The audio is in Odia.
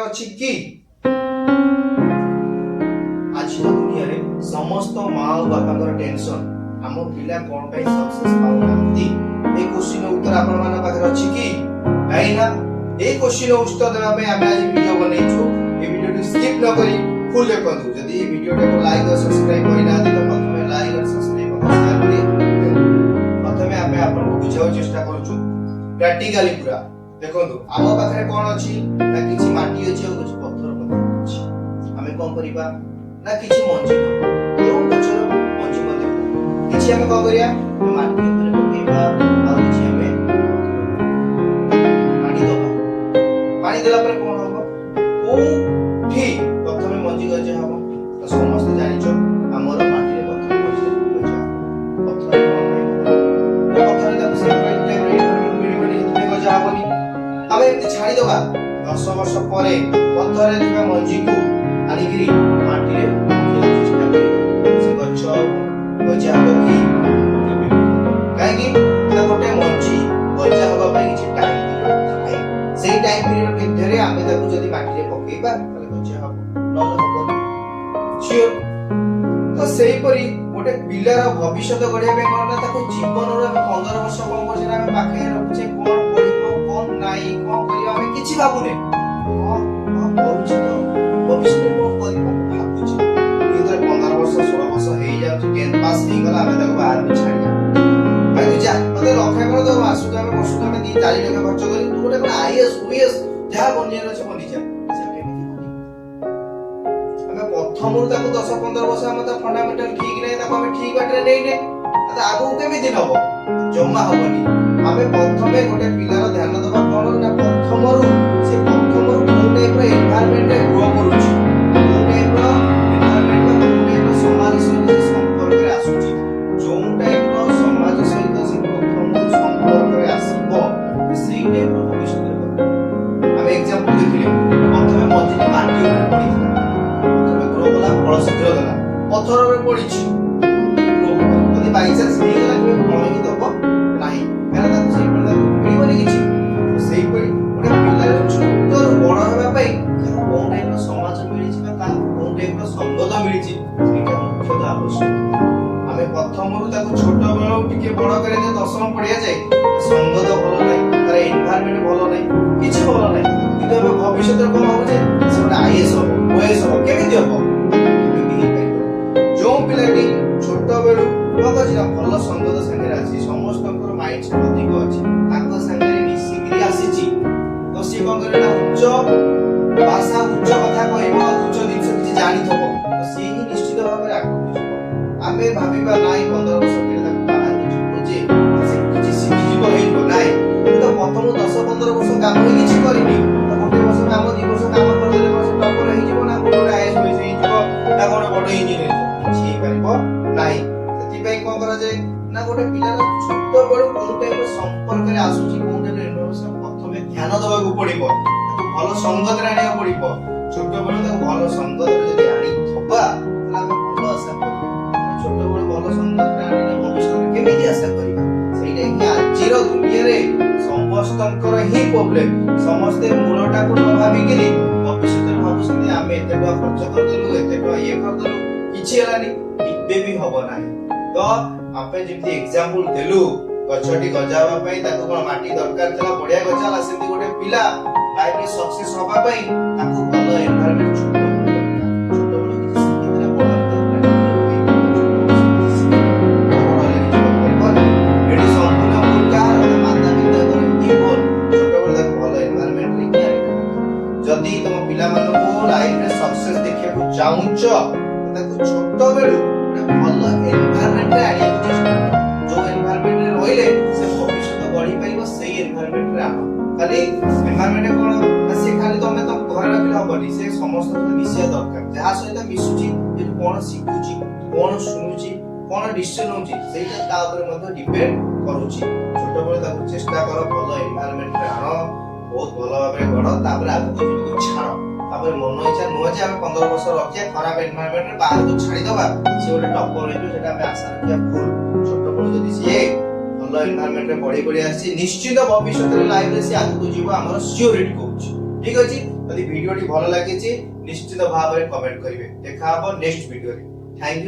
ଅଛି କି ଆଜିର ଦୁନିଆରେ ସମସ୍ତ ମା ଓ ବାପାଙ୍କର ଟେନସନ ଆମ ପିଲା କଣ ପାଇଁ ସକ୍ସେସ୍ ପାଉନାହାନ୍ତି। এই কোশ্চিন উত্তর ଆପଣମାନଙ୍କ ପାଖରେ ଅଛି କି? କାହିଁକିନା এই কোশ্চিন ଉତ୍ତର ଦେବା ପାଇଁ ଆମେ ଆଜି ଭିডিଓ ବନେଇଛୁ। এই ଭିডিଓଟି ସ୍କିପ୍ ନ କରି ଫୁଲ ଦେଖନ୍ତୁ। ଯଦି এই ଭିডিଓଟାକୁ ଲାଇକ୍ ଓ ସବସ୍କ୍ରାଇବ କରିନାହାନ୍ତି ତ ପ୍ରଥମେ ଲାଇକ୍ ଓ ସବସ୍କ୍ରାଇବ ଓ ସେୟାର କରି ପ୍ରଥମେ ଆମେ ଆପଣଙ୍କୁ ବୁଝାଇବାକୁ ଚେଷ୍ଟା କରୁଛୁ ପ୍ରାକ୍ଟିକାଲି ପୁରା। ଦେଖନ୍ତୁ ଆମ ପାଖରେ କଣ ଅଛି ନା କିଛି ମାଟି ଅଛି ଆଉ କିଛି ପଥର ମଧ୍ୟ ଅଛି। ଆମେ କଣ କରିବା ନା କିଛି ମଞ୍ଜି ଏବଂ ଗଛର ମଞ୍ଜି ମଧ୍ୟ କିଛି ଆମେ କଣ କରିବା ମାଟି ଉପରେ ପକେଇବା ଆଉ କିଛି ଆମେ ପାଣି ଦେବା। ପାଣି ଦେଲା ପରେ କଣ ହବ କୋଉଠି ପ୍ରଥମେ ମଞ୍ଜି ଗଜା ହବ ତ ସମସ୍ତେ ଜାଣିଛ ଆମର ମାଟିରେ ପ୍ରଥମେ ମଞ୍ଜି ଗଜା ହବ। ପଥରରେ କଣ ପାଇଁ ହବ ପଥରରେ ତାକୁ ସେଇ ମିଳିବନି ସେଥିପାଇଁ ଗଜା ହବନି। ଆମେ ଏମିତି ଛାଡ଼ିଦବା 10 ବର୍ଷ ପରେ ପଥରରେ ଥିବା ମଞ୍ଜିକୁ ଆଣିକିରି ମାଟିରେ ପକେଇବାକୁ ଚେଷ୍ଟା କରିବା। ସେ ଗଛ ଗଜା ହବ କି କାହିଁକି ନା ଗୋଟେ ମଞ୍ଜି ଗଜା ହବା ପାଇଁ କିଛି ଟାଇମ୍ ପିରିୟଡ଼ ଥାଏ। ସେଇ ଟାଇମ୍ ପିରିୟଡ଼ ଭିତରେ ଆମେ ତାକୁ ଯଦି ମାଟିରେ ପକେଇବା ତାହେଲେ ଗଜା ହବ ନହେଲେ ହବନି। ସିଓର। ତ ସେଇପରି ଗୋଟେ ପିଲାର ଭବିଷ୍ୟତ ଗଢ଼ିବା ପାଇଁ କଣ ନା ତାକୁ ଜୀବନରୁ ଆମେ 15 ବର୍ଷ କଣ କରୁଛେ ନା ଆମେ ପାଖରେ ରଖୁଛେ କଣ ପଢିବ କଣ ନାହିଁ କଣ କରିବା ଆମେ କିଛି ଭାବୁନେ। କରୁଛି ତ ଭବିଷ୍ୟତରେ କଣ କରିବ ଭାବୁଛି। ଯେତେବେଳେ 15 ବର୍ଷ 16 ବର୍ଷ ହେଇଯାଉଛି 10th ପାସ୍ ହେଇଗଲା ଆମେ ତାକୁ ବାହାରକୁ ଛାଡ଼ିବା। ଭାଇ ତୁ ଯା ମତେ ରକ୍ଷା କର ତ ମାସକୁ ଆମେ ବର୍ଷକୁ ଆମେ 2-4 ଲକ୍ଷ ଖର୍ଚ୍ଚ କରି ତୁ ଗୋଟେ କଣ ଆଇଏସ୍ ଓଏସ୍ ଯାହା ବନିବାର ଅଛି ବନିଯା। ଆମେ ପ୍ରଥମରୁ ତାକୁ 10-15 ବର୍ଷ ଆମେ ତା ଫଣ୍ଡାମେଣ୍ଟାଲ ଠିକ ନାହିଁ ତାକୁ ଆମେ ଠିକ ବାଟରେ ନେଇନେ ତ ଆଗକୁ କେମିତି ନବ ଜମା ହବନି। ଆମେ ପ୍ରଥମେ ଗୋଟେ ପିଲାର ଧ୍ୟାନ ଦେବା କଣ ନା ପ୍ରଥମରୁ ସେ ପ୍ରଥମରୁ କୋଉ ଟାଇପର ଏନଭାୟରନମେଣ୍ଟରେ ଗ୍ରୋ କରୁଛି କୋଉ ଟାଇପର ଏନଭାୟରନମେଣ୍ଟ ବା କୋଉ ଟାଇପର ସମାଜ ସହିତ ସେ ସମ୍ପର୍କରେ ଆସୁଛି। ଯୋଉ ଟାଇପର ସମାଜ ସହିତ ସେ ପ୍ରଥମରୁ ସମ୍ପର୍କରେ ଆସିବ ସେଇ ଟାଇପର ଭବିଷ୍ୟତରେ କରିବ। ଆମେ ଏକ୍ସାମ୍ପଲ ଦେଖିଲେ ପ୍ରଥମେ ମଞ୍ଜିଟି ମାଟି ଉପରେ ପଡ଼ିଥିଲା ପ୍ରଥମେ ଗ୍ରୋ କଲା ଫଳ ଶୀଘ୍ର ଦେଲା ପଥରରେ ପଡ଼ିଛି ଯଦି ବାଇଚାନ୍ସ ହେଇଗଲା କେବେ ଫଳ ହିଁ ଦବ ନାହିଁ କାରଣ ତାକୁ ସେଇପରି ତାକୁ ମିଳିବନି କିଛି। ସେଇପରି ଗୋଟେ ପିଲାର ଛୋଟରୁ ବଡ଼ ହେବା ପାଇଁ ତାକୁ କୋଉ ଟାଇପର ସମାଜ ମିଳିଛି ବା ତାକୁ କୋଉ ଟାଇପର ସଙ୍ଗତ ମିଳିଛି ସେଇଟା ମୁଖ୍ୟତଃ ଆବଶ୍ୟକ। ଆମେ ପ୍ରଥମରୁ ତାକୁ ଛୋଟ ବେଳୁ ଟିକେ ବଡ଼ କରି ଯେ ଦଶମ ପଢିଆ ଯାଏ ସଙ୍ଗତ ଭଲ ନାହିଁ ତାର ଏନଭାୟରନମେଣ୍ଟ ଭଲ ନାହିଁ କିଛି ଭଲ ନାହିଁ କିନ୍ତୁ ଆମେ ଭବିଷ୍ୟତରେ କଣ ଭାବୁଛେ ସେ ଗୋଟେ ଆଇଏସ୍ ହବ ଓଏସ୍ ହବ କେମିତି ହବ ଯୋଉ ପିଲାଟି ଛୋଟ ବେଳୁ ଭଲ ସଙ୍ଗତ ସାଙ୍ଗରେ ଅଛି ସମସ୍ତଙ୍କର ମାଇଣ୍ଡ ସେଟ୍ ଅଧିକ ଅଛି ତାଙ୍କ ସାଙ୍ଗରେ ମିଶିକିରି ଆସିଛି ତ ସିଏ କଣ କରିବ ନା ଉଚ୍ଚ ଭାଷା ଉଚ୍ଚ କଥା କହିବ ଉଚ୍ଚ ଜିନିଷ କିଛି ଜାଣିଥିବ ତ ସିଏ ହିଁ ନିଶ୍ଚିତ ଭାବରେ ଆଗକୁ ଯିବ। ଆମେ ଭାବିବା ନାଇଁ 15 ବର୍ଷ ପରେ ତାକୁ ବାହାରକୁ ଛାଡୁଛେ ସେ କିଛି ଶିଖିଯିବ ହେଇଯିବ ନାଇଁ ତ ପ୍ରଥମ 10-15 ବର୍ଷ କାମ ହିଁ କିଛି କରିନି ତ ଗୋଟେ ବର୍ଷ କାମ 2 ବର୍ଷ କାମ କରିଦେଲେ କଣ ସେ ଟପର ହେଇଯିବ ନା ଗୋଟେ ଆଇଏସ୍ ଓଏସ୍ ହେଇଯିବ ନା ଗୋଟେ ବଡ ଇଞ୍ଜିନିୟର କିଛି ହେଇପାରିବ ନାହିଁ। ସେଥିପାଇଁ କଣ କରାଯାଏ ନା ଗୋଟେ ପିଲାର ଛୋଟ ବେଳୁ କୋଉ ଟାଇପର ସମ୍ପର୍କରେ ଆସୁଛି କୋଉ ଟାଇପର ଇନଫର୍ମେସନ ପ୍ରଥମେ ଧ୍ୟାନ ଦେବାକୁ ପଡିବ ତାକୁ ଭଲ ସଙ୍ଗତରେ ଆଣିବାକୁ ପଡିବ। ଛୋଟ ବେଳୁ ତାକୁ ଭଲ ସଙ୍ଗତରେ ଯଦି ଆଣିଥବା ତାହେଲେ ଆମେ ଭଲ ଆଶା କରିବା। ଛୋଟ ବେଳୁ ଭଲ ସଙ୍ଗତରେ ଆଣିଲେ ଭବିଷ୍ୟତରେ କେମିତି ଆଶା କରିବା ସେଇଟା ହିଁ ଆଜିର ଦୁନିଆରେ ସମସ୍ତଙ୍କର ହିଁ ପ୍ରୋବ୍ଲେମ। ସମସ୍ତେ ମୂଳଟାକୁ ନ ଭାବିକିରି ଭବିଷ୍ୟତରେ ଭାବୁଛନ୍ତି ଆମେ ଏତେ ଟଙ୍କା ଖର୍ଚ୍ଚ କରିଦେଲୁ ଏତେ ଟଙ୍କା ଇଏ କରିଦେଲୁ କିଛି ହେଲାନି କେବେ ବି ହବ ନାହିଁ। ତ ଆମେ ଯେମିତି ଏକ୍ସାମ୍ପଲ ଦେଲୁ ଗଛଟି ଗଜା ହବା ପାଇଁ ତାକୁ କଣ ମାଟି ଦରକାର ଥିଲା ବଢିଆ ଗଜା ହେଲା ସେମିତି ଗୋଟେ ପିଲା ଲାଇଫରେ ସକ୍ସେସ୍ ହବା ପାଇଁ ତାକୁ ଭଲ ଏନଭାୟରନମେଣ୍ଟ ଛୋଟ ବେଳୁ କିଛି ଶିଖିଥିଲେ ବଡ ଏଠି ସମ୍ପୂର୍ଣ୍ଣ ଭୁଲ କାହାର ମାତା ପିତାଙ୍କର ହିଁ ଭୁଲ ଛୋଟବେଳୁ ତାକୁ ଭଲ ଏନଭାୟରନମେଣ୍ଟରେ ହିଁ ଆଣିବା। ଯଦି ତମ ପିଲାମାନଙ୍କୁ ଲାଇଫରେ ସକ୍ସେସ୍ ଦେଖିବାକୁ ଚାହୁଁଛ ତାକୁ ଛୋଟ ବେଳୁ ଗୋଟେ ଭଲ ଏନଭାୟରନମେଣ୍ଟରେ ଆଣିବାକୁ ଚେଷ୍ଟା କର। ଯୋଉ ଏନଭାୟରନମେଣ୍ଟରେ ରହିଲେ ସେ ଭବିଷ୍ୟତ ଗଢି ପାରିବ ସେଇ ଏନଭାୟରନମେଣ୍ଟରେ ଆଣ। ଖାଲି ଏନଭାୟରନମେଣ୍ଟ କଣ ନା ସେ ଖାଲି ତମେ ତ ଘରେ ରଖିଲେ ହବନି ସେ ସମସ୍ତଙ୍କ ସହିତ ମିଶିବା ଦରକାର। ଯାହା ସହିତ ମିଶୁଛି ଯେ କଣ ଶିଖୁଛି କଣ ଶୁଣୁଛି କଣ ଡିସିସନ ନଉଛି ସେଇଟା ତା ଉପରେ ମଧ୍ୟ ଡିପେଣ୍ଡ କରୁଛି। ଛୋଟବେଳେ ତାକୁ ଚେଷ୍ଟା କର ଭଲ ଏନଭାୟରନମେଣ୍ଟରେ ଆଣ ବହୁତ ଭଲ ଭାବରେ ଗଢ ତାପରେ ଆଗକୁ ଯିବାକୁ ଛାଡ। ତାପରେ ମନ ଇଚ୍ଛା ନୁହଁ ଯେ ଆମେ 15 ବର୍ଷ ରଖିବା ଖରାପ ଏନଭାୟରନମେଣ୍ଟରେ ବାହାରକୁ ଛାଡ଼ିଦବା ସେ ଗୋଟେ ଟପର ହେଇଯିବ ସେଟା ଆମେ ଆଶା ରଖିବା ଭୁଲ। ଛୋଟବେଳୁ ଯଦି ସିଏ ଭଲ ଏନଭାୟରନମେଣ୍ଟରେ ପଢି ଆସିଛି ନିଶ୍ଚିତ ଭବିଷ୍ୟତରେ ଲାଇଫରେ ସେ ଆଗକୁ ଯିବ ଆମର ସିଓରିଟି କହୁଛି। ଠିକ ଅଛି। যদি ভিডিওটি ভাল লাগিଛି ନିଶ୍ଚିତ ଭାବରେ କମେଣ୍ଟ କରିବେ। ଦେଖା ହବ ନେକ୍ସଟ ଭିଡିଓରେ। Thank you.